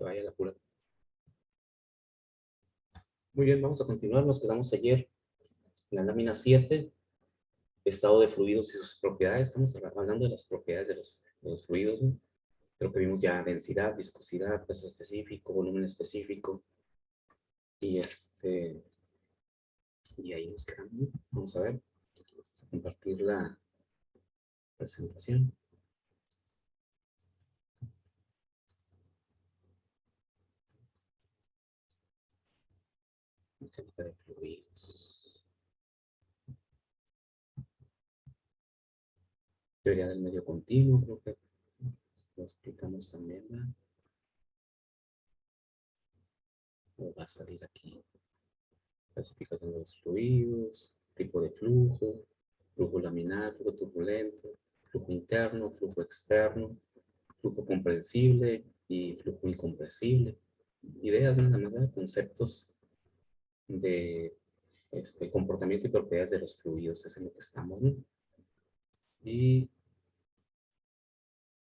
se vaya la pura. Muy bien, vamos a continuar. Nos quedamos ayer en la lámina 7, estado de fluidos y sus propiedades. Estamos hablando de las propiedades de los fluidos, ¿no? Creo que vimos ya densidad, viscosidad, peso específico, volumen específico. Y y ahí nos quedamos, ¿no? Vamos a ver. Vamos a compartir la presentación. Mecánica de fluidos. Teoría del medio continuo, creo que lo explicamos también, ¿verdad? O va a salir aquí. Clasificación de los fluidos, tipo de flujo, flujo laminar, flujo turbulento, flujo interno, flujo externo, flujo comprensible y flujo incompresible. Ideas nada más, ¿verdad? Conceptos de comportamiento y propiedades de los fluidos, es en lo que estamos, ¿no? Y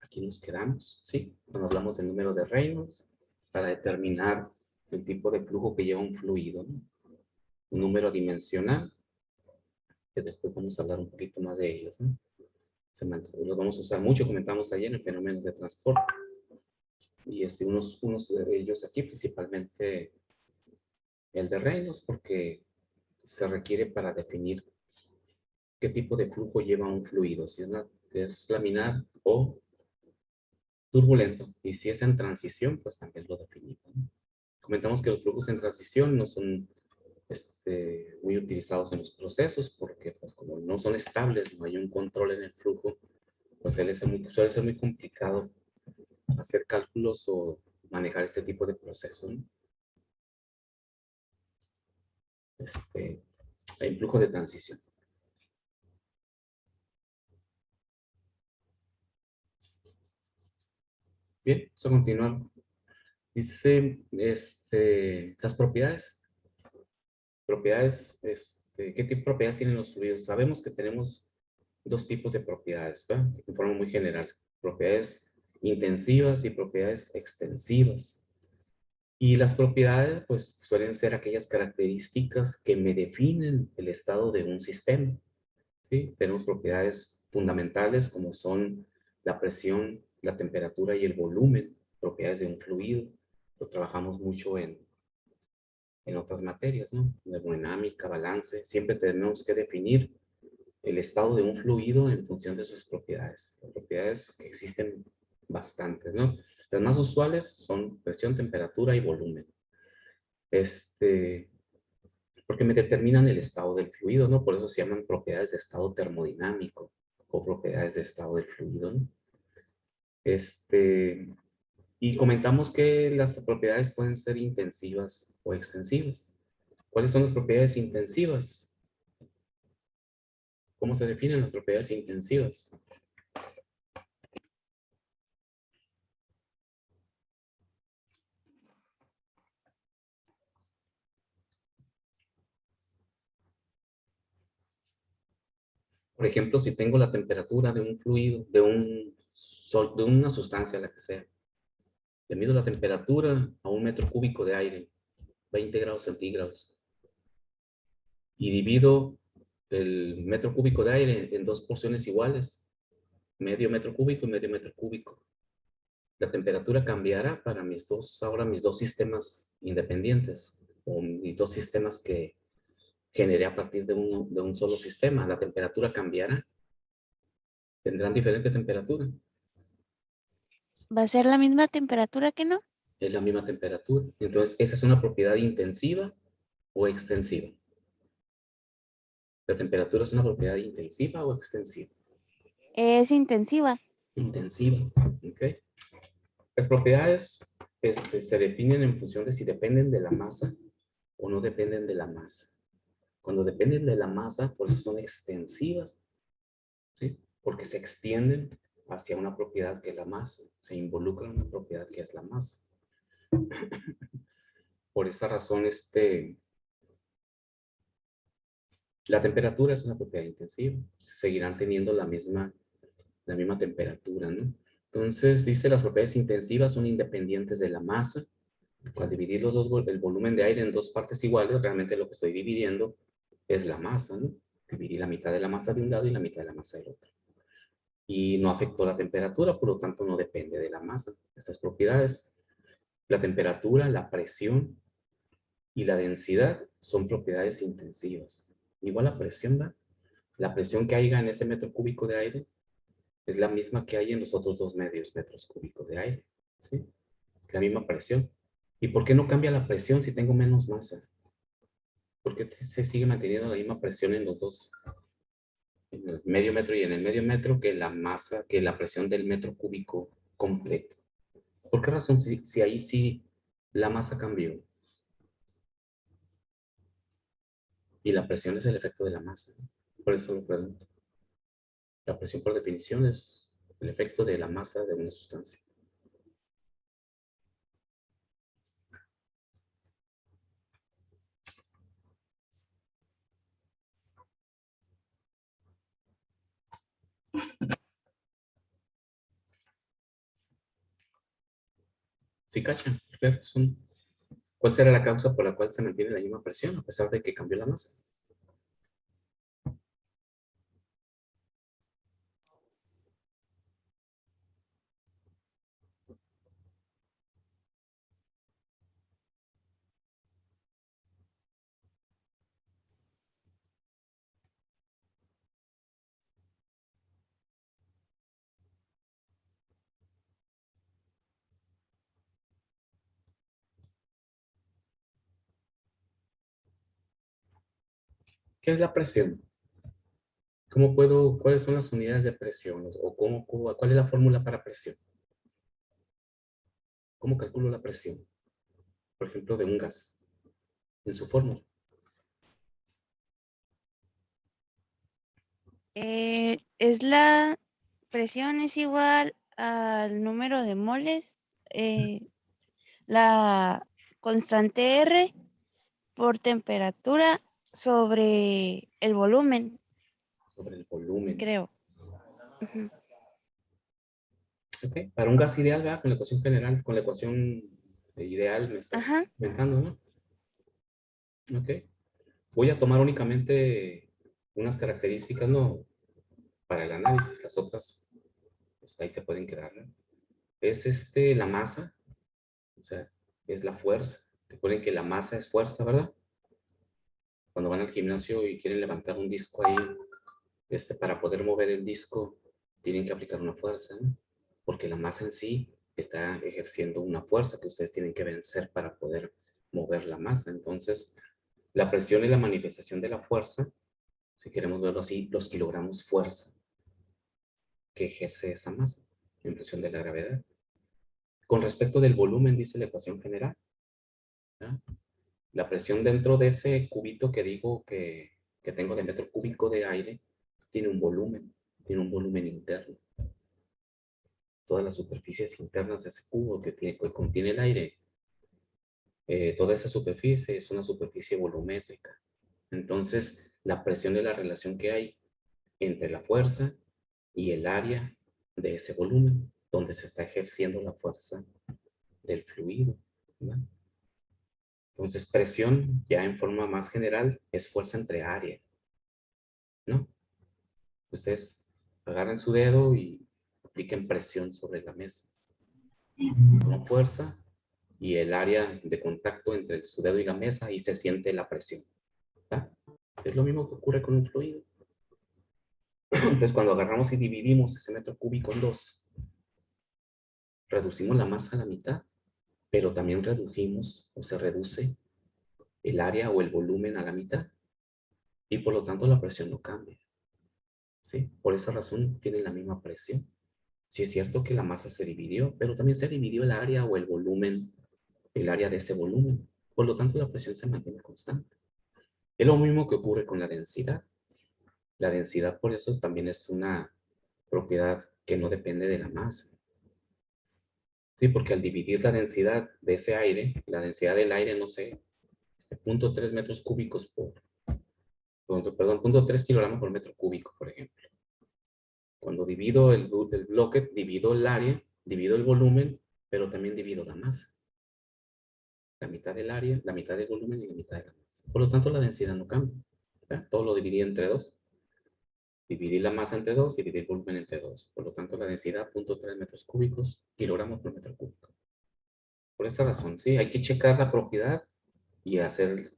aquí nos quedamos, ¿sí? Cuando hablamos del número de Reynolds, para determinar el tipo de flujo que lleva un fluido, ¿no? Un número dimensional, que después vamos a hablar un poquito más de ellos, ¿no? Los vamos a usar mucho, comentamos ayer en fenómenos de transporte. Y unos de ellos aquí, principalmente el de Reynolds, porque se requiere para definir qué tipo de flujo lleva un fluido, si es laminar o turbulento. Y si es en transición, pues también lo definimos, ¿no? Comentamos que los flujos en transición no son muy utilizados en los procesos porque pues como no son estables, no hay un control en el flujo, pues suele ser muy complicado hacer cálculos o manejar este tipo de procesos, ¿no? El flujo de transición. Bien, vamos a continuar. Dice, las propiedades. ¿Qué tipo de propiedades tienen los fluidos? Sabemos que tenemos dos tipos de propiedades, ¿verdad? De forma muy general. Propiedades intensivas y propiedades extensivas. Y las propiedades, pues, suelen ser aquellas características que me definen el estado de un sistema, ¿sí? Tenemos propiedades fundamentales como son la presión, la temperatura y el volumen, propiedades de un fluido. Lo trabajamos mucho en otras materias, ¿no? Termodinámica, balance. Siempre tenemos que definir el estado de un fluido en función de sus propiedades. Las propiedades que existen bastantes, ¿no? Las más usuales son presión, temperatura y volumen. Porque me determinan el estado del fluido, ¿no? Por eso se llaman propiedades de estado termodinámico o propiedades de estado del fluido, ¿no? Y comentamos que las propiedades pueden ser intensivas o extensivas. ¿Cuáles son las propiedades intensivas? ¿Cómo se definen las propiedades intensivas? Por ejemplo, si tengo la temperatura de un fluido, de una sustancia, la que sea, le mido la temperatura a 1 metro cúbico de aire, 20 grados centígrados, y divido el metro cúbico de aire en dos porciones iguales, medio metro cúbico y medio metro cúbico. La temperatura cambiará para ahora mis dos sistemas independientes, o mis dos sistemas que generé a partir de un solo sistema. La temperatura cambiará, tendrán diferente temperatura. ¿Va a ser la misma temperatura que no? Es la misma temperatura. Entonces, esa es una propiedad intensiva o extensiva. ¿La temperatura es una propiedad intensiva o extensiva? Es intensiva. Intensiva, ¿ok? Las propiedades se definen en función de si dependen de la masa o no dependen de la masa. Cuando dependen de la masa, por eso son extensivas, ¿sí? Porque se extienden hacia una propiedad que es la masa, se involucra en una propiedad que es la masa. Por esa razón, la temperatura es una propiedad intensiva, seguirán teniendo la misma temperatura, ¿no? Entonces, dice, las propiedades intensivas son independientes de la masa. Al dividir el volumen de aire en dos partes iguales, realmente lo que estoy dividiendo es la masa, ¿no? Dividí la mitad de la masa de un lado y la mitad de la masa del otro. Y no afectó la temperatura, por lo tanto no depende de la masa. Estas propiedades, la temperatura, la presión y la densidad son propiedades intensivas. Igual la presión, ¿va? La presión que haya en ese metro cúbico de aire es la misma que hay en los otros 2 medios metros cúbicos de aire, ¿sí? La misma presión. ¿Y por qué no cambia la presión si tengo menos masa? ¿Por qué se sigue manteniendo la misma presión en los dos? En el medio metro y en el medio metro que la masa, que la presión del metro cúbico completo. ¿Por qué razón si ahí sí la masa cambió? Y la presión es el efecto de la masa, ¿no? Por eso lo pregunto. La presión por definición es el efecto de la masa de una sustancia. ¿Sí cachan? ¿Cuál será la causa por la cual se mantiene la misma presión a pesar de que cambió la masa? ¿Qué es la presión? ¿Cuáles son las unidades de presión? ¿O cuál es la fórmula para presión? ¿Cómo calculo la presión? Por ejemplo, de un gas, en su fórmula. Es la presión es igual al número de moles, la constante R por temperatura sobre el volumen, Sobre el volumen. creo. Ujú. ¿Ok? Para un gas ideal, ¿verdad? Con la ecuación general, con la ecuación ideal me estás Ajá. comentando, ¿no? ¿Ok? Voy a tomar únicamente unas características, ¿no? Para el análisis. Las otras, pues ahí se pueden quedar, ¿no? Es la masa, o sea, es la fuerza. Recuerden que la masa es fuerza, ¿verdad? Cuando van al gimnasio y quieren levantar un disco ahí, para poder mover el disco, tienen que aplicar una fuerza, ¿no? Porque la masa en sí está ejerciendo una fuerza que ustedes tienen que vencer para poder mover la masa. Entonces, la presión es la manifestación de la fuerza, si queremos verlo así, los kilogramos fuerza que ejerce esa masa en función de la gravedad. Con respecto del volumen, dice la ecuación general, ¿ya? La presión dentro de ese cubito que digo que tengo de metro cúbico de aire tiene un volumen interno. Todas las superficies internas de ese cubo que contiene el aire, toda esa superficie es una superficie volumétrica. Entonces, la presión es la relación que hay entre la fuerza y el área de ese volumen, donde se está ejerciendo la fuerza del fluido, ¿verdad? Entonces, presión, ya en forma más general, es fuerza entre área, ¿no? Ustedes agarran su dedo y apliquen presión sobre la mesa. Con fuerza y el área de contacto entre su dedo y la mesa y se siente la presión, ¿verdad? Es lo mismo que ocurre con un fluido. Entonces, cuando agarramos y dividimos ese metro cúbico en dos, reducimos la masa a la mitad, pero también redujimos o se reduce el área o el volumen a la mitad y por lo tanto la presión no cambia, ¿sí? Por esa razón tienen la misma presión. Sí es cierto que la masa se dividió, pero también se dividió el área o el volumen, el área de ese volumen. Por lo tanto, la presión se mantiene constante. Es lo mismo que ocurre con la densidad. La densidad, por eso, también es una propiedad que no depende de la masa. Sí, porque al dividir la densidad de ese aire, la densidad del aire, no sé, 0.3 metros cúbicos perdón, 0.3 kilogramos por metro cúbico, por ejemplo. Cuando divido el bloque, divido el área, divido el volumen, pero también divido la masa. La mitad del área, la mitad del volumen y la mitad de la masa. Por lo tanto, la densidad no cambia. ¿Verdad? Todo lo dividí entre 2. Dividí la masa entre 2 y dividí el volumen entre 2. Por lo tanto, la densidad 0.3 metros cúbicos, kilogramos por metro cúbico. Por esa razón, sí, hay que checar la propiedad y hacer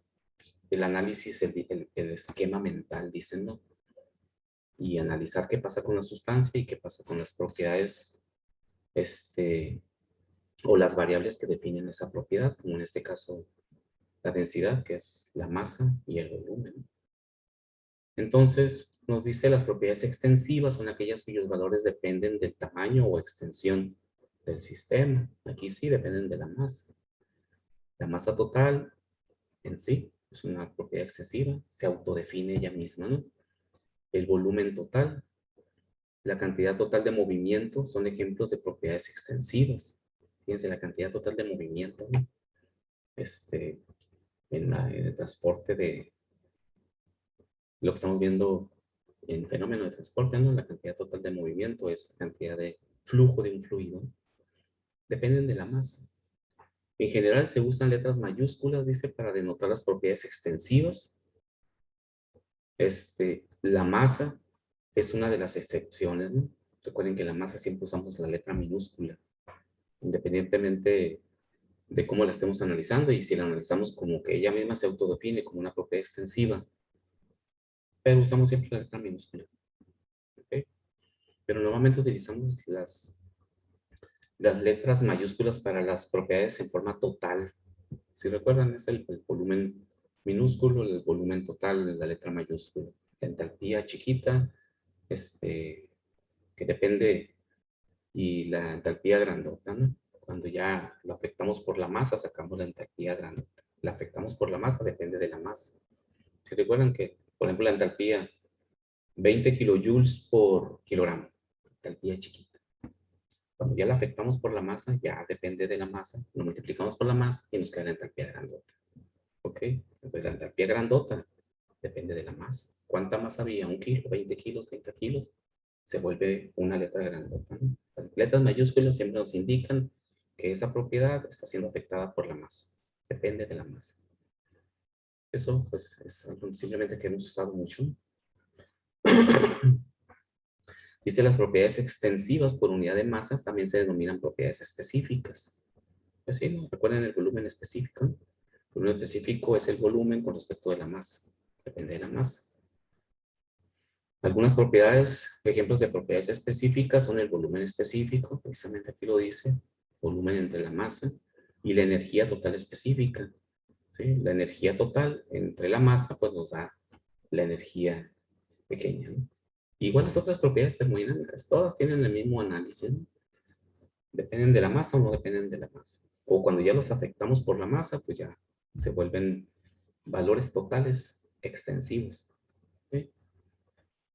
el análisis, el esquema mental, dicen, ¿no? Y analizar qué pasa con la sustancia y qué pasa con las propiedades, o las variables que definen esa propiedad, como en este caso la densidad, que es la masa y el volumen. Entonces, nos dice las propiedades extensivas son aquellas cuyos valores dependen del tamaño o extensión del sistema. Aquí sí dependen de la masa. La masa total en sí es una propiedad extensiva, se autodefine ella misma, ¿no? El volumen total, la cantidad total de movimiento son ejemplos de propiedades extensivas. Fíjense, la cantidad total de movimiento, ¿no? En el transporte de lo que estamos viendo en fenómeno de transporte, ¿no? La cantidad total de movimiento es la cantidad de flujo de un fluido. Dependen de la masa. En general se usan letras mayúsculas, dice, para denotar las propiedades extensivas. La masa es una de las excepciones, ¿no? Recuerden que la masa siempre usamos la letra minúscula, independientemente de cómo la estemos analizando, y si la analizamos como que ella misma se autodefine como una propiedad extensiva, pero usamos siempre la letra minúscula. ¿Okay? Pero normalmente utilizamos las letras mayúsculas para las propiedades en forma total. Si recuerdan, es el volumen minúsculo, el volumen total, la letra mayúscula. La entalpía chiquita, que depende, y la entalpía grandota, ¿no? Cuando ya lo afectamos por la masa, sacamos la entalpía grandota. La afectamos por la masa, depende de la masa. Si recuerdan que, por ejemplo, la entalpía 20 kilojoules por kilogramo, entalpía chiquita. Cuando ya la afectamos por la masa, ya depende de la masa, lo multiplicamos por la masa y nos queda la entalpía grandota. ¿Ok? Entonces la entalpía grandota depende de la masa. ¿Cuánta masa había? ¿1 kilo, 20 kilos, 30 kilos? Se vuelve una letra grandota, ¿no? Las letras mayúsculas siempre nos indican que esa propiedad está siendo afectada por la masa. Depende de la masa. Eso, pues, es algo simplemente que hemos usado mucho. Dice, las propiedades extensivas por unidad de masas también se denominan propiedades específicas. Pues sí, ¿no? Recuerden el volumen específico. El volumen específico es el volumen con respecto de la masa. Depende de la masa. Algunas propiedades, ejemplos de propiedades específicas son el volumen específico, precisamente aquí lo dice, volumen entre la masa, y la energía total específica. ¿Sí? La energía total entre la masa pues nos da la energía pequeña, ¿no? Igual las otras propiedades termodinámicas, todas tienen el mismo análisis, ¿no? Dependen de la masa o no dependen de la masa. O cuando ya los afectamos por la masa, pues ya se vuelven valores totales extensivos. ¿Sí?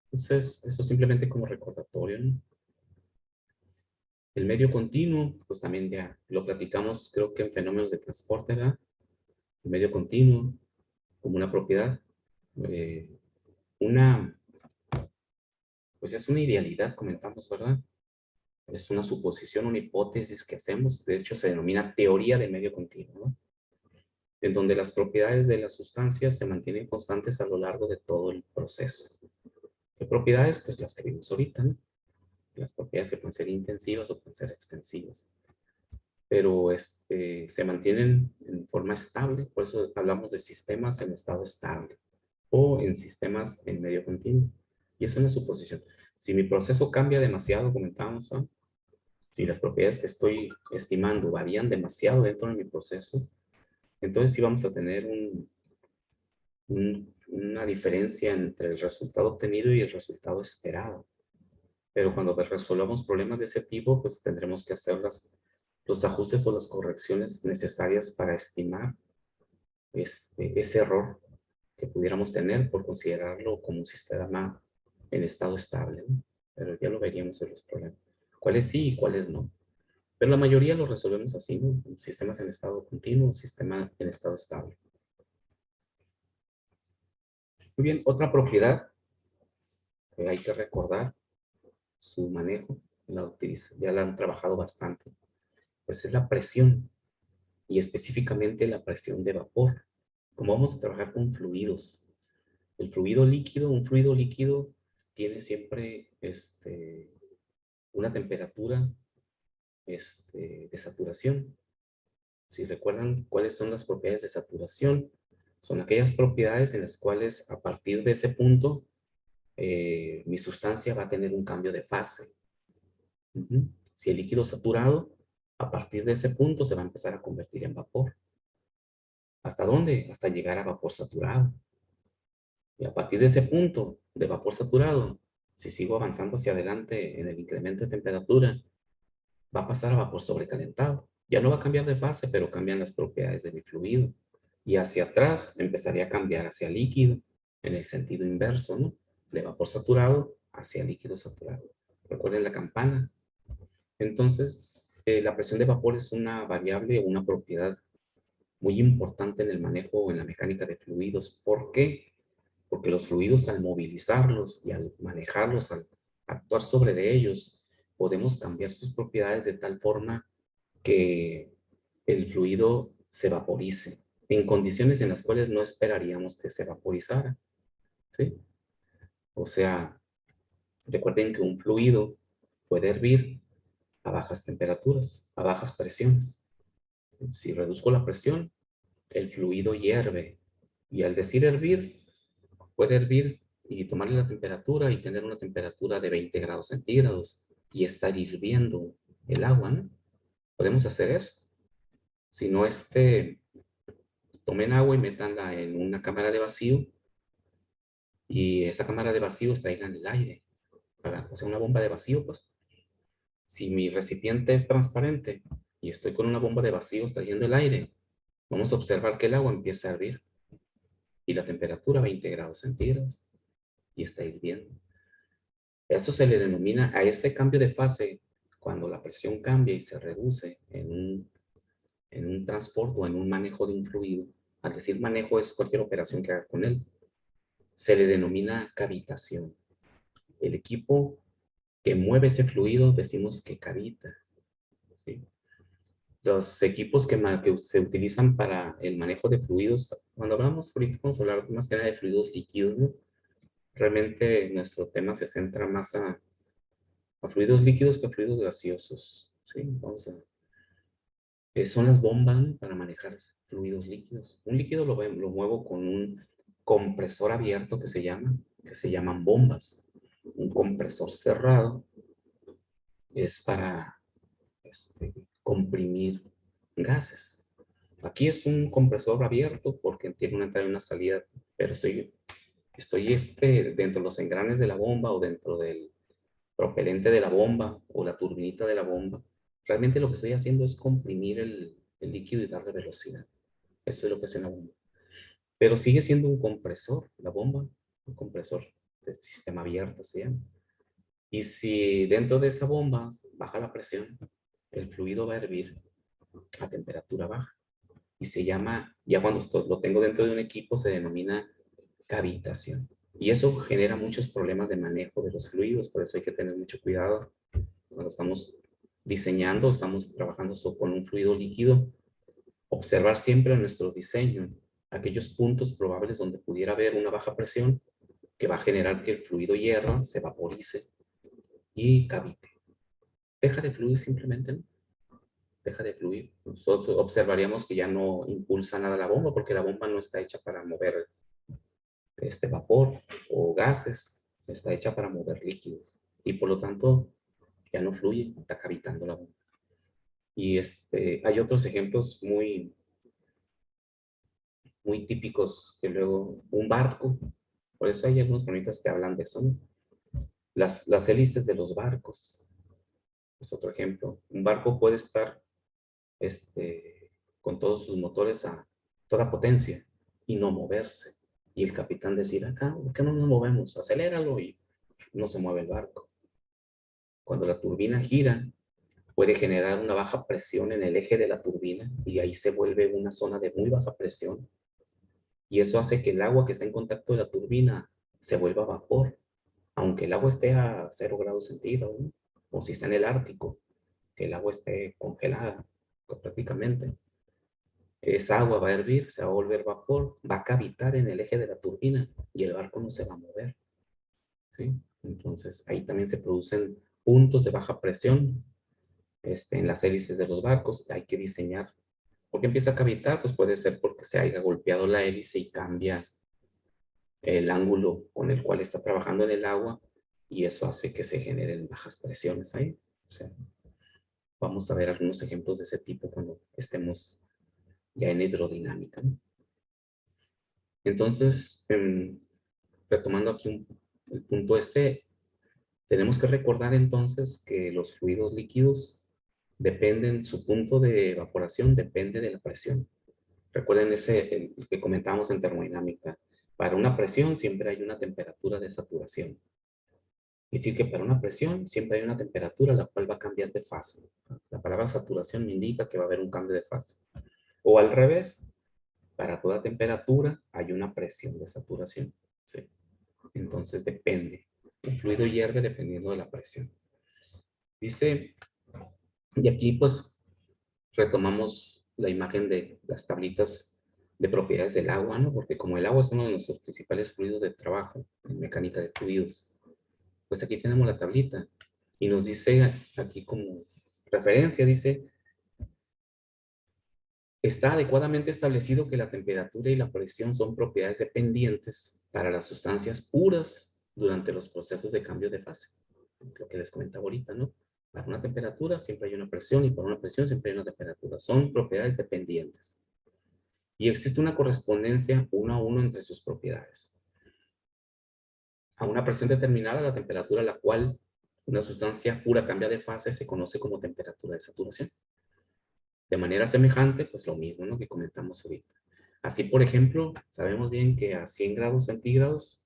Entonces, eso simplemente como recordatorio, ¿no? El medio continuo, pues también ya lo platicamos, creo que en fenómenos de transporte, ¿verdad? El medio continuo, como una propiedad, eh, pues es una idealidad, comentamos, ¿verdad? Es una suposición, una hipótesis que hacemos, de hecho se denomina teoría de medio continuo, ¿no? En donde las propiedades de las sustancias se mantienen constantes a lo largo de todo el proceso. ¿Qué propiedades? Pues las que vimos ahorita, ¿no? Las propiedades que pueden ser intensivas o pueden ser extensivas. Pero se mantienen en forma estable, por eso hablamos de sistemas en estado estable o en sistemas en medio continuo. Y es una suposición. Si mi proceso cambia demasiado, comentamos, ¿no? Si las propiedades que estoy estimando varían demasiado dentro de mi proceso, entonces sí vamos a tener una diferencia entre el resultado obtenido y el resultado esperado. Pero cuando resolvamos problemas de ese tipo, pues tendremos que hacer los ajustes o las correcciones necesarias para estimar ese error que pudiéramos tener por considerarlo como un sistema en estado estable, ¿no? Pero ya lo veríamos en los problemas. ¿Cuáles sí y cuáles no? Pero la mayoría lo resolvemos así, ¿no? Sistemas en estado continuo, sistema en estado estable. Muy bien, otra propiedad que hay que recordar su manejo, ya la han trabajado bastante, pues es la presión y específicamente la presión de vapor. Como vamos a trabajar con fluidos, el fluido líquido, un fluido líquido tiene siempre una temperatura de saturación. Si recuerdan cuáles son las propiedades de saturación, son aquellas propiedades en las cuales a partir de ese punto mi sustancia va a tener un cambio de fase. Si el líquido saturado, a partir de ese punto se va a empezar a convertir en vapor. ¿Hasta dónde? Hasta llegar a vapor saturado. Y a partir de ese punto de vapor saturado, si sigo avanzando hacia adelante en el incremento de temperatura, va a pasar a vapor sobrecalentado. Ya no va a cambiar de fase, pero cambian las propiedades de mi fluido. Y hacia atrás empezaría a cambiar hacia líquido, en el sentido inverso, ¿no? De vapor saturado hacia líquido saturado. Recuerden la campana. Entonces, la presión de vapor es una variable, una propiedad muy importante en el manejo o en la mecánica de fluidos. ¿Por qué? Porque los fluidos, al movilizarlos y al manejarlos, al actuar sobre de ellos, podemos cambiar sus propiedades de tal forma que el fluido se vaporice en condiciones en las cuales no esperaríamos que se vaporizara, ¿sí? O sea, recuerden que un fluido puede hervir a bajas temperaturas, a bajas presiones. Si reduzco la presión, el fluido hierve. Y al decir hervir, puede hervir y tomarle la temperatura y tener una temperatura de 20 grados centígrados y estar hirviendo el agua, ¿no? Podemos hacer eso. Si no, tomen agua y métanla en una cámara de vacío y esa cámara de vacío está en el aire. O sea, una bomba de vacío, pues. Si mi recipiente es transparente y estoy con una bomba de vacío extrayendo el aire, vamos a observar que el agua empieza a hervir y la temperatura 20 grados centígrados y está hirviendo. Eso se le denomina a ese cambio de fase, cuando la presión cambia y se reduce en un transporte o en un manejo de un fluido. Al decir manejo es cualquier operación que haga con él. Se le denomina cavitación. El equipo que mueve ese fluido decimos que cavita, ¿sí? Los equipos que se utilizan para el manejo de fluidos, cuando hablamos, ahorita vamos a hablar más que nada de fluidos líquidos, ¿no? Realmente nuestro tema se centra más a fluidos líquidos que a fluidos gaseosos, ¿sí? Son las bombas, ¿no?, para manejar fluidos líquidos. Un líquido lo muevo con un compresor abierto que se llaman bombas. Un compresor cerrado es para comprimir gases. Aquí es un compresor abierto porque tiene una entrada y una salida, pero estoy dentro de los engranes de la bomba o dentro del propelente de la bomba o la turbinita de la bomba. Realmente lo que estoy haciendo es comprimir el líquido y darle velocidad. Eso es lo que hace la bomba. Pero sigue siendo un compresor, la bomba, un compresor de sistema abierto se llama. Y si dentro de esa bomba baja la presión, el fluido va a hervir a temperatura baja. Y se llama, ya cuando lo tengo dentro de un equipo, se denomina cavitación. Y eso genera muchos problemas de manejo de los fluidos, por eso hay que tener mucho cuidado cuando estamos diseñando, estamos trabajando con un fluido líquido, observar siempre en nuestro diseño aquellos puntos probables donde pudiera haber una baja presión que va a generar que el fluido hierva, se vaporice y cavite. Deja de fluir simplemente, ¿no? Deja de fluir. Nosotros observaríamos que ya no impulsa nada la bomba porque la bomba no está hecha para mover vapor o gases, está hecha para mover líquidos y por lo tanto ya no fluye, está cavitando la bomba. Y hay otros ejemplos muy típicos que luego, un barco, por eso hay algunos bonitas que hablan de eso, ¿no? Las hélices de los barcos es otro ejemplo. Un barco puede estar con todos sus motores a toda potencia y no moverse. Y el capitán decir, acá, ¿por qué no nos movemos? Aceléralo y no se mueve el barco. Cuando la turbina gira, puede generar una baja presión en el eje de la turbina y ahí se vuelve una zona de muy baja presión. Y eso hace que el agua que está en contacto de la turbina se vuelva vapor, aunque el agua esté a 0 grados centígrados, ¿no? O si está en el Ártico, que el agua esté congelada pues, prácticamente. Esa agua va a hervir, se va a volver vapor, va a cavitar en el eje de la turbina y el barco no se va a mover, ¿sí? Entonces, ahí también se producen puntos de baja presión en las hélices de los barcos. Hay que diseñar. ¿Por qué empieza a cavitar? Pues puede ser porque se haya golpeado la hélice y cambia el ángulo con el cual está trabajando en el agua y eso hace que se generen bajas presiones ahí. O sea, vamos a ver algunos ejemplos de ese tipo cuando estemos ya en hidrodinámica, ¿no? Entonces, retomando aquí el punto tenemos que recordar entonces que los fluidos líquidos dependen, su punto de evaporación depende de la presión. Recuerden el que comentábamos en termodinámica. Para una presión siempre hay una temperatura de saturación. Es decir, que para una presión siempre hay una temperatura la cual va a cambiar de fase. La palabra saturación me indica que va a haber un cambio de fase. O al revés, para toda temperatura hay una presión de saturación, ¿sí? Entonces depende. El fluido hierve dependiendo de la presión. Dice, y aquí pues retomamos la imagen de las tablitas de propiedades del agua, ¿no? Porque como el agua es uno de nuestros principales fluidos de trabajo en mecánica de fluidos, pues aquí tenemos la tablita y nos dice aquí como referencia, dice, está adecuadamente establecido que la temperatura y la presión son propiedades dependientes para las sustancias puras durante los procesos de cambio de fase. Lo que les comentaba ahorita, ¿no? Para una temperatura siempre hay una presión y para una presión siempre hay una temperatura. Son propiedades dependientes. Y existe una correspondencia 1 a 1 entre sus propiedades. A una presión determinada, la temperatura a la cual una sustancia pura cambia de fase se conoce como temperatura de saturación. De manera semejante, pues lo mismo, ¿no? Que comentamos ahorita. Así, por ejemplo, sabemos bien que a 100 grados centígrados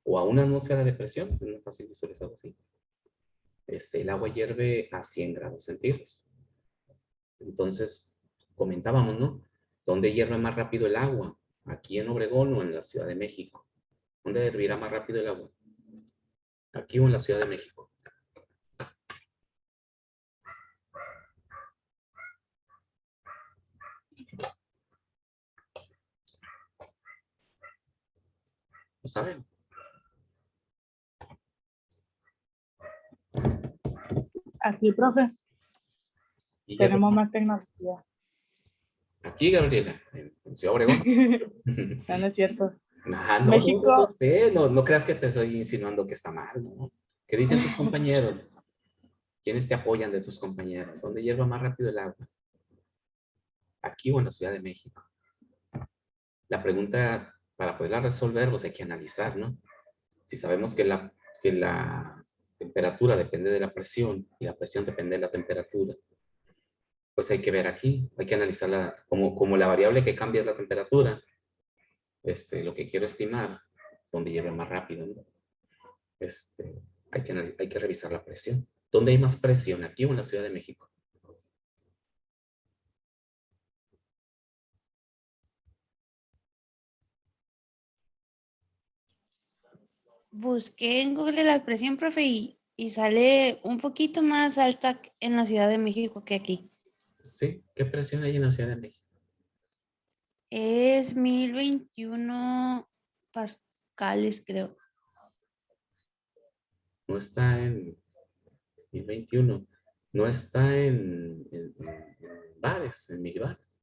o a una atmósfera de presión, no es fácil visualizarlo así, el agua hierve a 100 grados centígrados. Entonces, comentábamos, ¿no? ¿Dónde hierve más rápido el agua? ¿Aquí en Obregón o en la Ciudad de México? ¿Dónde hervirá más rápido el agua? ¿Aquí o en la Ciudad de México? ¿Lo saben? Aquí, profe, Y tenemos más tecnología. aquí, Gabriela, en Ciudad Obregón. No es cierto. No México, sé, no creas que te estoy insinuando que está mal, ¿no? ¿Qué dicen tus compañeros? ¿Quiénes te apoyan de tus compañeros? ¿Dónde hierva más rápido el agua? ¿Aquí o en la Ciudad de México? La pregunta, para poderla resolver, pues hay que analizar, ¿no? Si sabemos que la temperatura depende de la presión y la presión depende de la temperatura, pues hay que ver aquí, hay que analizarla como la variable que cambia es la temperatura, lo que quiero estimar, donde hierve más rápido, ¿no? Hay que revisar la presión. ¿Dónde hay más presión, aquí o en la Ciudad de México? Busqué en Google la presión, profe, y sale un poquito más alta en la Ciudad de México que aquí. ¿Sí? ¿Qué presión hay en la Ciudad de México? Es 1021 pascales, creo. No está en 2021, no está en bares, en milibares.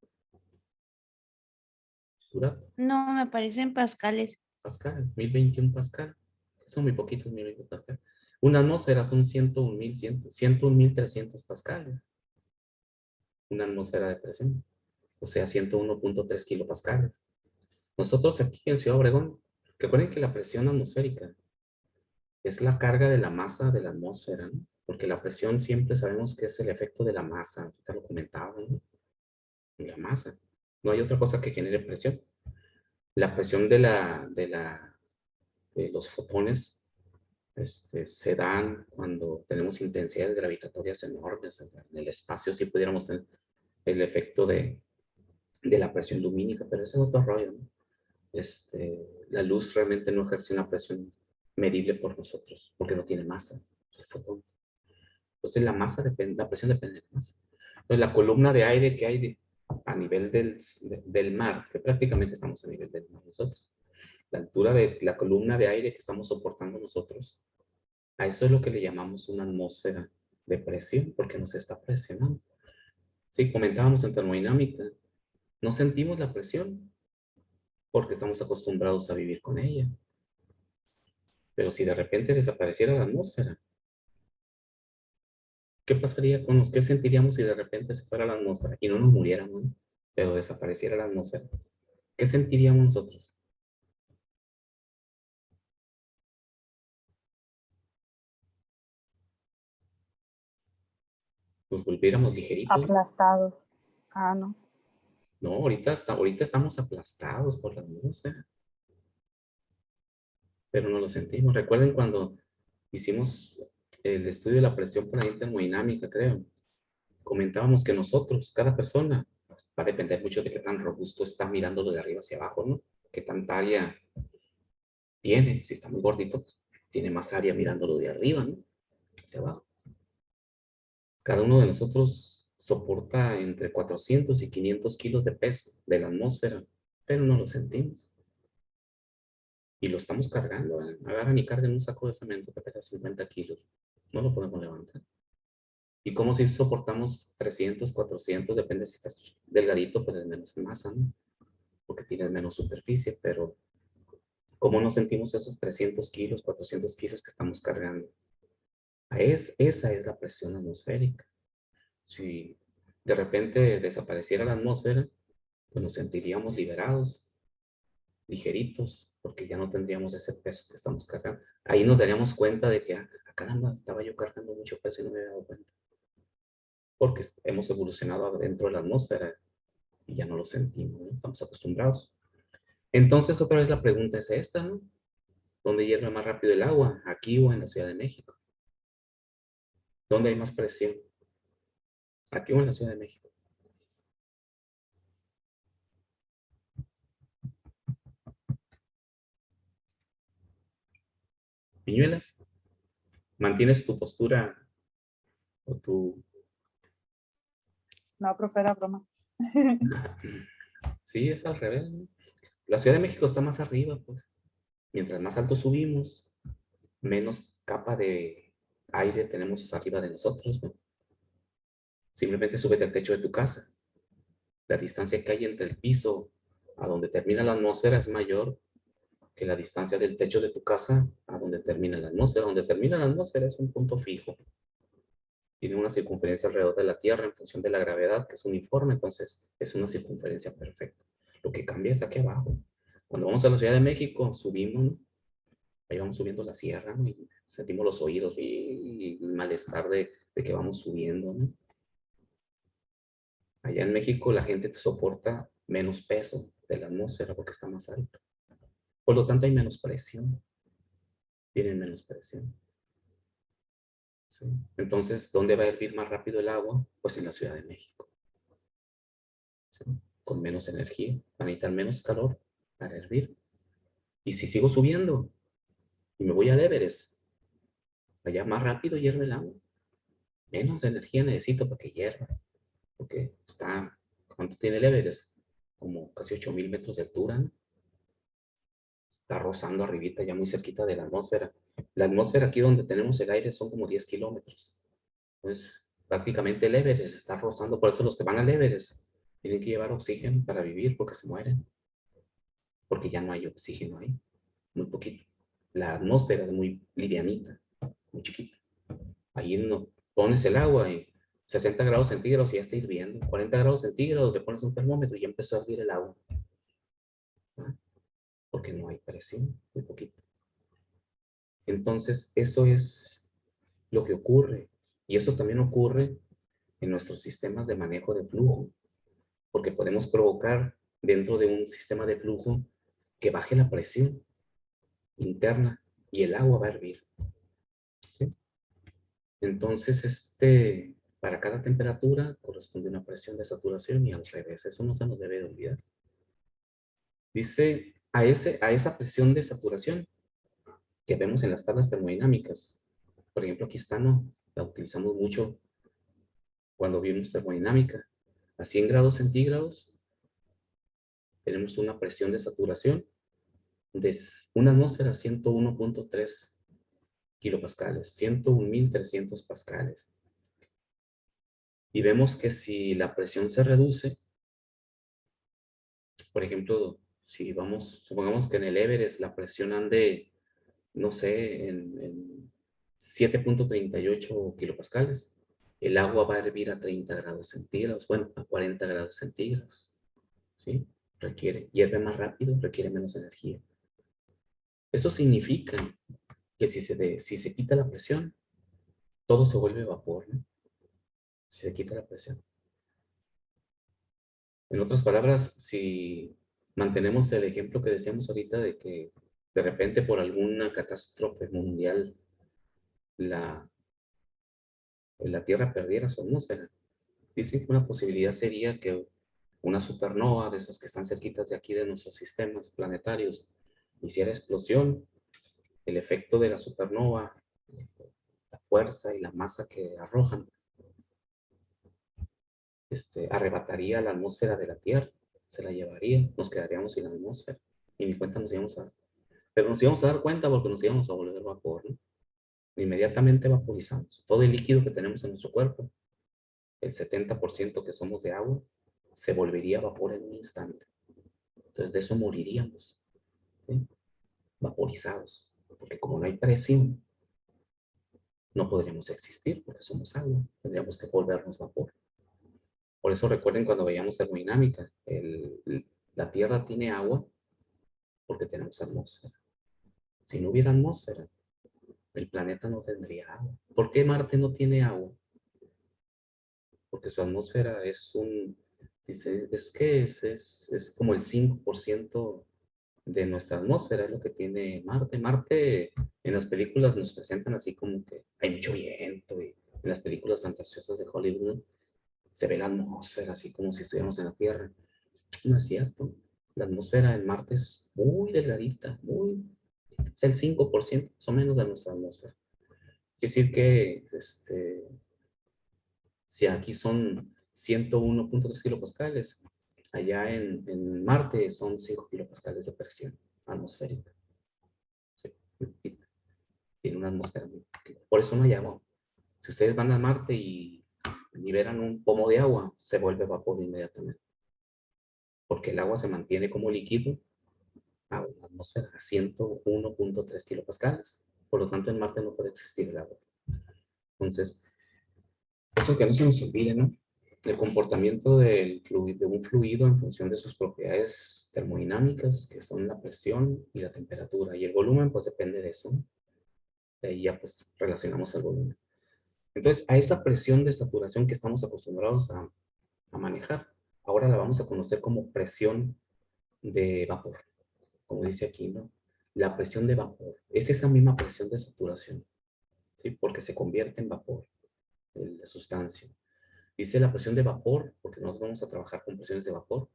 Tu dato, No, me aparecen pascales. Pascal, 1021 Pascal. Son muy poquitos, 1021 Pascal. Una atmósfera son 101.300 pascales. Una atmósfera de presión. O sea, 101.3 kilopascales. Nosotros aquí en Ciudad Obregón, recuerden que la presión atmosférica es la carga de la masa de la atmósfera, ¿no? Porque la presión siempre sabemos que es el efecto de la masa, ahorita lo comentaba, ¿no? La masa. No hay otra cosa que genere presión. La presión de los fotones se dan cuando tenemos intensidades gravitatorias enormes. O sea, en el espacio sí pudiéramos tener el efecto de la presión lumínica, pero eso es otro rollo, ¿no? La luz realmente no ejerce una presión medible por nosotros, porque no tiene masa, los fotones. Entonces la masa depende, la presión depende de la masa. Entonces la columna de aire que hay a nivel del mar, que prácticamente estamos a nivel del mar nosotros, la altura de la columna de aire que estamos soportando nosotros, a eso es lo que le llamamos una atmósfera de presión, porque nos está presionando. Sí, comentábamos en termodinámica, no sentimos la presión porque estamos acostumbrados a vivir con ella. Pero si de repente desapareciera la atmósfera, ¿qué pasaría con nos? ¿Qué sentiríamos si de repente se fuera la atmósfera y no nos muriéramos, ¿no? Pero desapareciera la atmósfera? ¿Qué sentiríamos nosotros? Nos volviéramos ligeritos. Aplastado. Ah, no. No, ahorita estamos aplastados por la atmósfera. Pero no lo sentimos. Recuerden cuando hicimos el estudio de la presión por la termodinámica, creo. Comentábamos que nosotros, cada persona, va a depender mucho de qué tan robusto está mirándolo de arriba hacia abajo, ¿no? Qué tanta área tiene. Si está muy gordito, pues, tiene más área mirándolo de arriba, ¿no? Hacia abajo. Cada uno de nosotros soporta entre 400 y 500 kilos de peso de la atmósfera, pero no lo sentimos. Y lo estamos cargando, ¿eh? Agarran y cargan un saco de cemento que pesa 50 kilos. No lo podemos levantar. Y como si soportamos 300, 400, depende si estás delgadito, pues es menos masa, ¿no? Porque tienes menos superficie, pero ¿cómo no sentimos esos 300 kilos, 400 kilos que estamos cargando? Esa es la presión atmosférica. Si de repente desapareciera la atmósfera, pues nos sentiríamos liberados, ligeritos, porque ya no tendríamos ese peso que estamos cargando. Ahí nos daríamos cuenta de que, caramba, estaba yo cargando mucho peso y no me había dado cuenta. Porque hemos evolucionado dentro de la atmósfera y ya no lo sentimos, ¿no? Estamos acostumbrados. Entonces, otra vez la pregunta es esta, ¿no? ¿Dónde hierve más rápido el agua? ¿Aquí o en la Ciudad de México? ¿Dónde hay más presión? ¿Aquí o en la Ciudad de México? Piñuelas, ¿mantienes tu postura o tu... No, profe, era broma. Sí, es al revés, ¿no? La Ciudad de México está más arriba, pues. Mientras más alto subimos, menos capa de aire tenemos arriba de nosotros, ¿no? Simplemente súbete al techo de tu casa. La distancia que hay entre el piso a donde termina la atmósfera es mayor que la distancia del techo de tu casa a donde termina la atmósfera. Donde termina la atmósfera es un punto fijo. Tiene una circunferencia alrededor de la Tierra en función de la gravedad, que es uniforme, entonces es una circunferencia perfecta. Lo que cambia es aquí abajo. Cuando vamos a la Ciudad de México, subimos, ¿no? Ahí vamos subiendo la sierra, ¿no? Y sentimos los oídos y el malestar de que vamos subiendo, ¿no? Allá en México la gente soporta menos peso de la atmósfera porque está más alto. Por lo tanto hay menos presión. Tienen menos presión. ¿Sí? Entonces, ¿dónde va a hervir más rápido el agua? Pues en la Ciudad de México. ¿Sí? Con menos energía. Va a necesitar menos calor para hervir. Y si sigo subiendo y me voy al Everest, allá más rápido hierve el agua. Menos energía necesito para que hierva. Porque está, ¿cuánto tiene el Everest? Como casi 8,000 metros de altura, ¿no? Está rozando arribita, ya muy cerquita de la atmósfera. La atmósfera aquí donde tenemos el aire son como 10 kilómetros. Entonces, prácticamente el Everest está rozando. Por eso los que van al Everest tienen que llevar oxígeno para vivir porque se mueren. Porque ya no hay oxígeno ahí. Muy poquito. La atmósfera es muy livianita, muy chiquita. Ahí no pones el agua y 60 grados centígrados y ya está hirviendo. 40 grados centígrados, le pones un termómetro y ya empezó a hervir el agua. ¿Ah? Porque no hay presión, muy poquito. Entonces, eso es lo que ocurre. Y eso también ocurre en nuestros sistemas de manejo de flujo, porque podemos provocar dentro de un sistema de flujo que baje la presión interna y el agua va a hervir. ¿Sí? Entonces, para cada temperatura corresponde una presión de saturación y al revés. Eso no se nos debe de olvidar. Dice, a esa presión de saturación que vemos en las tablas termodinámicas. Por ejemplo, aquí está, ¿no? La utilizamos mucho cuando vimos termodinámica. A 100 grados centígrados tenemos una presión de saturación de una atmósfera 101.3 kilopascales, 101.300 pascales. Y vemos que si la presión se reduce, por ejemplo, si vamos, supongamos que en el Everest la presión ande, no sé, en 7.38 kilopascales, el agua va a hervir a 30 grados centígrados, bueno, a 40 grados centígrados, ¿sí? Hierve más rápido, requiere menos energía. Eso significa que si se quita la presión, todo se vuelve vapor, ¿no? Si se quita la presión. En otras palabras, si mantenemos el ejemplo que decíamos ahorita de que de repente por alguna catástrofe mundial la Tierra perdiera su atmósfera, dicen que una posibilidad sería que una supernova de esas que están cerquitas de aquí de nuestros sistemas planetarios hiciera explosión. El efecto de la supernova, la fuerza y la masa que arrojan, arrebataría la atmósfera de la Tierra, se la llevaría, nos quedaríamos sin la atmósfera y ni cuenta nos íbamos a dar. Pero nos íbamos a dar cuenta porque nos íbamos a volver vapor, ¿no? Inmediatamente vaporizamos. Todo el líquido que tenemos en nuestro cuerpo, el 70% que somos de agua, se volvería vapor en un instante. Entonces de eso moriríamos, ¿sí? Vaporizados. Porque como no hay presión, no podríamos existir porque somos agua. Tendríamos que volvernos vapor. Por eso recuerden cuando veíamos termodinámica, la Tierra tiene agua porque tenemos atmósfera. Si no hubiera atmósfera, el planeta no tendría agua. ¿Por qué Marte no tiene agua? Porque su atmósfera es es como el 5% de nuestra atmósfera, es lo que tiene Marte. Marte en las películas nos presentan así como que hay mucho viento, y en las películas fantasiosas de Hollywood se ve la atmósfera así como si estuviéramos en la Tierra. No es cierto. La atmósfera en Marte es muy delgadita, es el 5% más o menos de nuestra atmósfera. Quiere decir que si aquí son 101.3 kilopascales, allá en Marte son 5 kilopascales de presión atmosférica. Sí, tiene una atmósfera muy pequeña. Por eso no hay agua. Si ustedes van a Marte y liberan un pomo de agua, se vuelve vapor inmediatamente. Porque el agua se mantiene como líquido a una atmósfera a 101.3 kilopascales. Por lo tanto, en Marte no puede existir el agua. Entonces, eso que no se nos olvide, ¿no? El comportamiento de un fluido en función de sus propiedades termodinámicas, que son la presión y la temperatura. Y el volumen, pues depende de eso, ¿no? De ahí ya pues relacionamos el volumen. Entonces, a esa presión de saturación que estamos acostumbrados a manejar, ahora la vamos a conocer como presión de vapor, como dice aquí, ¿no? La presión de vapor es esa misma presión de saturación, ¿sí? Porque se convierte en vapor, la sustancia. Dice la presión de vapor, porque nosotros vamos a trabajar con presiones de vapor,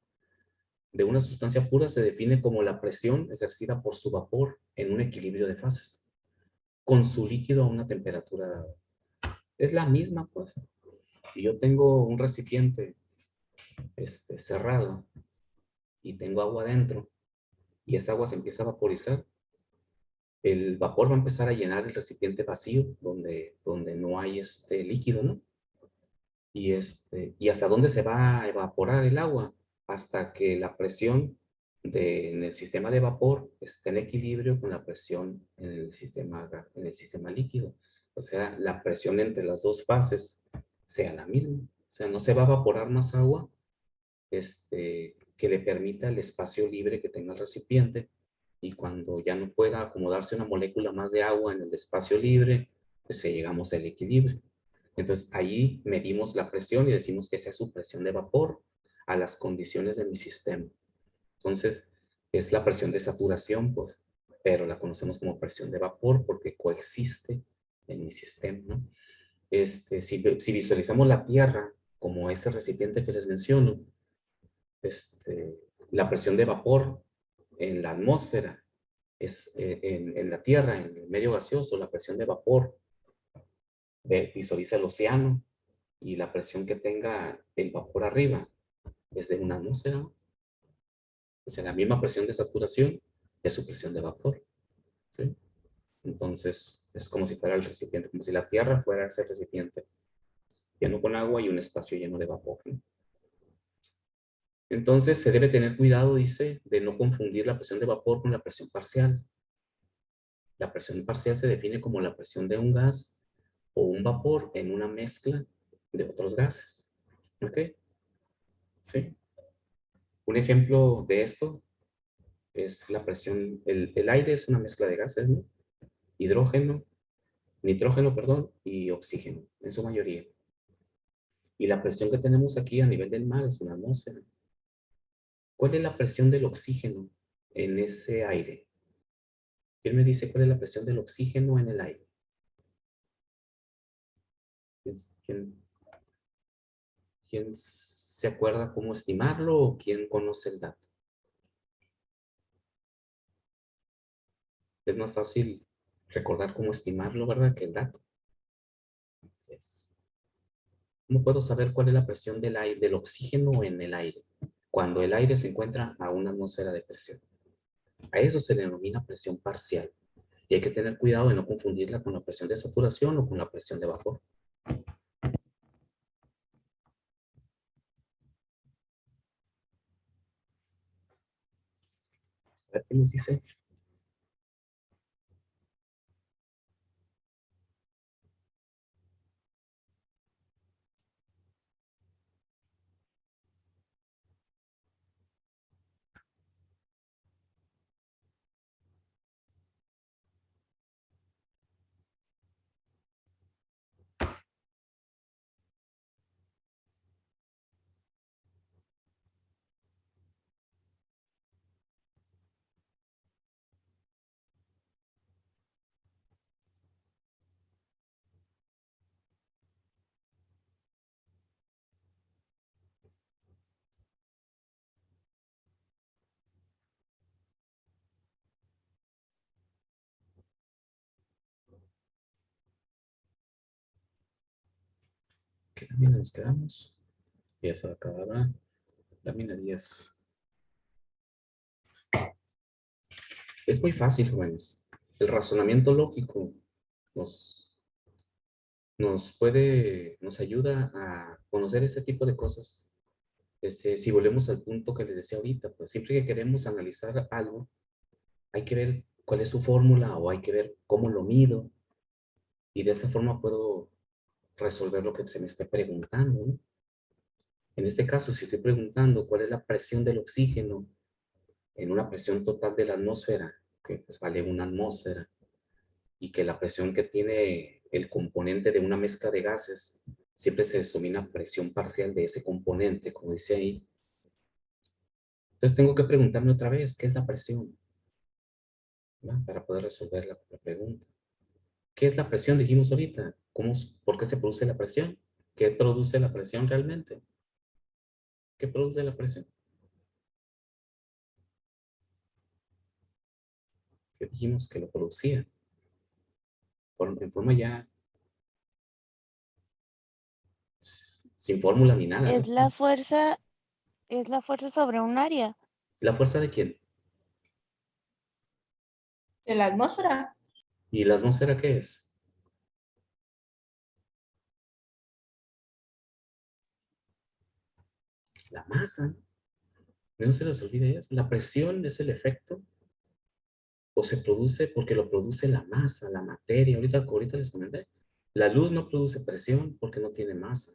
de una sustancia pura se define como la presión ejercida por su vapor en un equilibrio de fases, con su líquido a una temperatura. Es la misma, pues. Si yo tengo un recipiente cerrado y tengo agua adentro, y esa agua se empieza a vaporizar, el vapor va a empezar a llenar el recipiente vacío, donde no hay líquido, ¿no? Y hasta dónde se va a evaporar el agua, hasta que la presión en el sistema de vapor esté en equilibrio con la presión en el sistema líquido. O sea, la presión entre las dos fases sea la misma. O sea, no se va a evaporar más agua que le permita el espacio libre que tenga el recipiente, y cuando ya no pueda acomodarse una molécula más de agua en el espacio libre, pues llegamos al equilibrio. Entonces ahí medimos la presión y decimos que esa es su presión de vapor a las condiciones de mi sistema. Entonces es la presión de saturación, pues, pero la conocemos como presión de vapor porque coexiste en mi sistema, ¿no? Si visualizamos la Tierra como ese recipiente que les menciono, la presión de vapor en la atmósfera es en la Tierra, en el medio gaseoso, la presión de vapor. Visualiza el océano y la presión que tenga el vapor arriba es de una atmósfera. O sea, la misma presión de saturación es su presión de vapor. ¿Sí? Entonces, es como si fuera el recipiente, como si la Tierra fuera ese recipiente lleno con agua y un espacio lleno de vapor, ¿no? Entonces, se debe tener cuidado, dice, de no confundir la presión de vapor con la presión parcial. La presión parcial se define como la presión de un gas o un vapor en una mezcla de otros gases. ¿Ok? Sí. Un ejemplo de esto es la presión, el aire es una mezcla de gases, ¿no? Hidrógeno, nitrógeno, perdón, y oxígeno, en su mayoría. Y la presión que tenemos aquí a nivel del mar es una atmósfera. ¿Cuál es la presión del oxígeno en ese aire? ¿Quién me dice cuál es la presión del oxígeno en el aire? ¿Quién, quién se acuerda cómo estimarlo o quién conoce el dato? Es más fácil recordar cómo estimarlo, ¿verdad? Que el dato. ¿Cómo puedo saber cuál es la presión del aire, del oxígeno en el aire? Cuando el aire se encuentra a una atmósfera de presión. A eso se le denomina presión parcial. Y hay que tener cuidado de no confundirla con la presión de saturación o con la presión de vapor. A ver qué nos dice. ¿Qué lámina nos quedamos? Ya se va a acabar, ¿verdad? Lámina 10. Es muy fácil, jóvenes. El razonamiento lógico nos, nos ayuda a conocer este tipo de cosas. Si volvemos al punto que les decía ahorita, pues siempre que queremos analizar algo, hay que ver cuál es su fórmula o hay que ver cómo lo mido y de esa forma puedo resolver lo que se me esté preguntando, ¿no? En este caso, si estoy preguntando cuál es la presión del oxígeno en una presión total de la atmósfera, que pues vale una atmósfera, y que la presión que tiene el componente de una mezcla de gases siempre se denomina presión parcial de ese componente, como dice ahí. Entonces tengo que preguntarme otra vez, ¿qué es la presión? ¿Va? Para poder resolver la pregunta. ¿Qué es la presión? Dijimos ahorita. ¿Por qué se produce la presión? ¿Qué produce la presión realmente? ¿Qué produce la presión? Que dijimos que lo producía. En forma ya sin fórmula ni nada, ¿no? Es la fuerza sobre un área. ¿La fuerza de quién? ¿En la atmósfera? ¿Y la atmósfera qué es? La masa. No se les olvide eso. La presión es el efecto o se produce porque lo produce la masa, la materia. Ahorita les comenté. La luz no produce presión porque no tiene masa.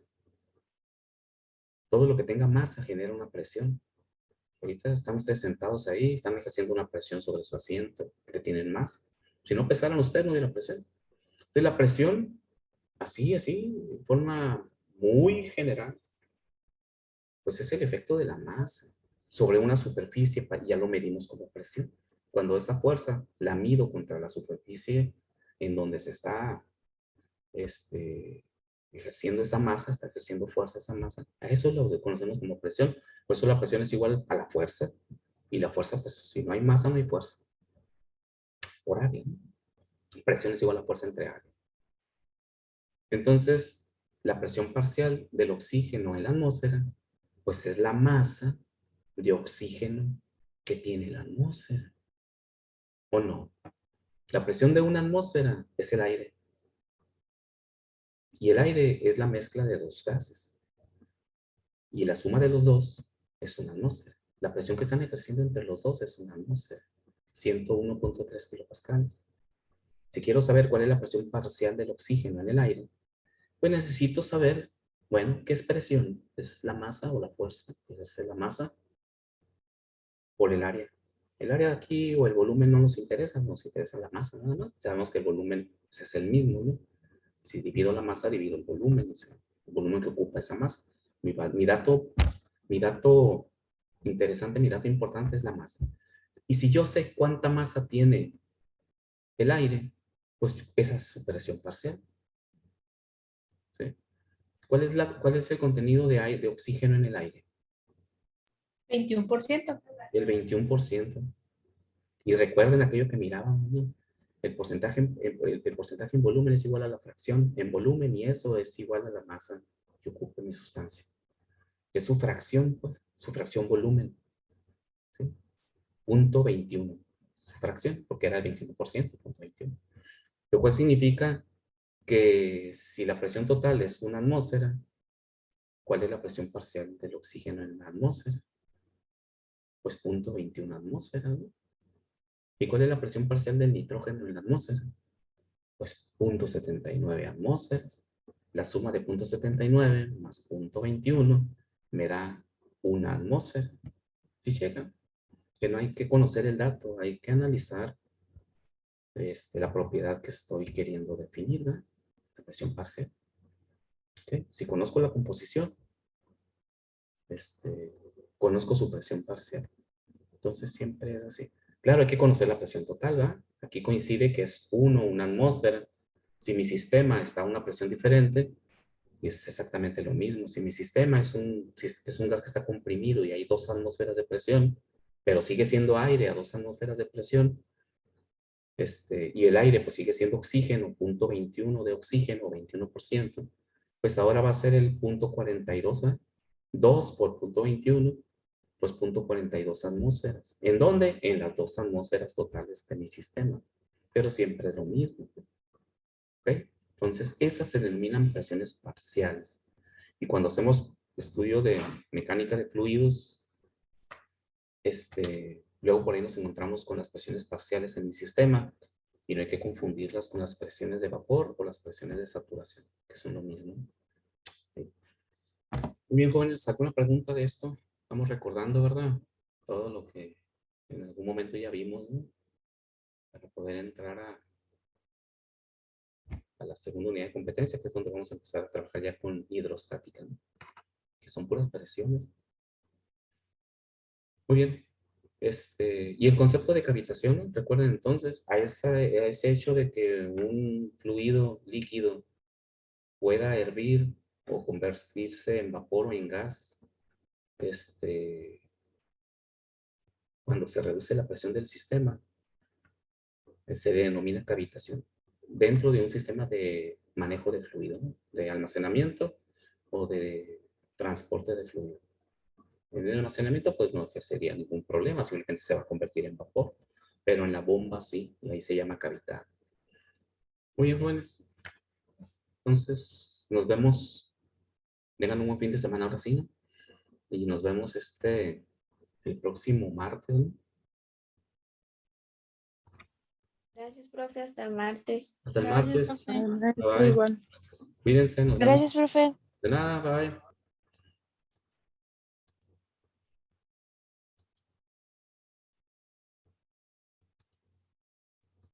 Todo lo que tenga masa genera una presión. Ahorita están ustedes sentados ahí, están ejerciendo una presión sobre su asiento, que tienen masa. Si no pesaran ustedes, no hubiera presión. Entonces la presión, así, de forma muy general, pues es el efecto de la masa sobre una superficie, ya lo medimos como presión. Cuando esa fuerza la mido contra la superficie en donde se está ejerciendo esa masa, está ejerciendo fuerza esa masa, a eso es lo que conocemos como presión. Por eso la presión es igual a la fuerza, y la fuerza, pues si no hay masa, no hay fuerza. por área, ¿no? Presión es igual a fuerza entre área. Entonces, la presión parcial del oxígeno en la atmósfera, pues es la masa de oxígeno que tiene la atmósfera. ¿O no? La presión de una atmósfera es el aire. Y el aire es la mezcla de dos gases. Y la suma de los dos es una atmósfera. La presión que están ejerciendo entre los dos es una atmósfera. 101.3 kilopascales. Si quiero saber cuál es la presión parcial del oxígeno en el aire, pues necesito saber, bueno, ¿qué es presión? ¿Es la masa o la fuerza que ejerce la masa por el área? El área aquí o el volumen no nos interesa la masa nada más. Sabemos que el volumen pues, es el mismo, ¿no? Si divido la masa, divido el volumen, o sea, el volumen que ocupa esa masa. Mi dato interesante, mi dato importante es la masa. Y si yo sé cuánta masa tiene el aire, pues esa es su presión parcial. ¿Sí? ¿Cuál es el contenido de oxígeno en el aire? 21%. El 21%. Y recuerden aquello que mirábamos, ¿no? El porcentaje en volumen es igual a la fracción en volumen y eso es igual a la masa que ocupa mi sustancia. Es su fracción, pues, su fracción volumen. ¿Sí? 0.21. Su fracción, porque era el 21%, 0.21. Lo cual significa que si la presión total es una atmósfera, ¿cuál es la presión parcial del oxígeno en la atmósfera? Pues 0.21 atmósferas, ¿no? ¿Y cuál es la presión parcial del nitrógeno en la atmósfera? Pues 0.79 atmósferas. La suma de 0.79 más 0.21 me da una atmósfera. ¿Sí llega? Que no hay que conocer el dato, hay que analizar la propiedad que estoy queriendo definir, ¿no? La presión parcial. ¿Okay? Si conozco la composición, conozco su presión parcial. Entonces siempre es así. Claro, hay que conocer la presión total, ¿verdad? Aquí coincide que es una atmósfera. Si mi sistema está a una presión diferente, es exactamente lo mismo. Si mi sistema es un gas que está comprimido y hay 2 atmósferas de presión, pero sigue siendo aire a 2 atmósferas de presión, y el aire pues sigue siendo oxígeno, 0.21 de oxígeno, 21%, pues ahora va a ser el 0.42, ¿verdad? 2 por 0.21, pues 0.42 atmósferas. ¿En dónde? En las 2 atmósferas totales de mi sistema. Pero siempre es lo mismo. ¿Ok? Entonces, esas se denominan presiones parciales. Y cuando hacemos estudio de mecánica de fluidos, luego por ahí nos encontramos con las presiones parciales en mi sistema y no hay que confundirlas con las presiones de vapor o las presiones de saturación, que son lo mismo. ¿Sí? Muy bien, jóvenes, ¿alguna pregunta de esto? Estamos recordando, ¿verdad? Todo lo que en algún momento ya vimos, ¿no? Para poder entrar a la segunda unidad de competencia, que es donde vamos a empezar a trabajar ya con hidrostática, ¿no? Que son puras presiones. Muy bien. Y el concepto de cavitación, ¿no? Recuerden entonces a ese hecho de que un fluido líquido pueda hervir o convertirse en vapor o en gas, cuando se reduce la presión del sistema, se denomina cavitación dentro de un sistema de manejo de fluido, ¿no? De almacenamiento o de transporte de fluido. En el almacenamiento pues no ejercería ningún problema, simplemente se va a convertir en vapor, pero en la bomba sí, y ahí se llama cavitar. Muy bien, jóvenes. Entonces, nos vemos. Tengan un buen fin de semana ahora sí, ¿no? Y nos vemos el próximo martes, ¿no? Gracias, profe. Hasta el martes. Hasta el Gracias, martes. profe. Bye. Igual. Cuídense, nos vemos. Gracias, profe. De nada, bye.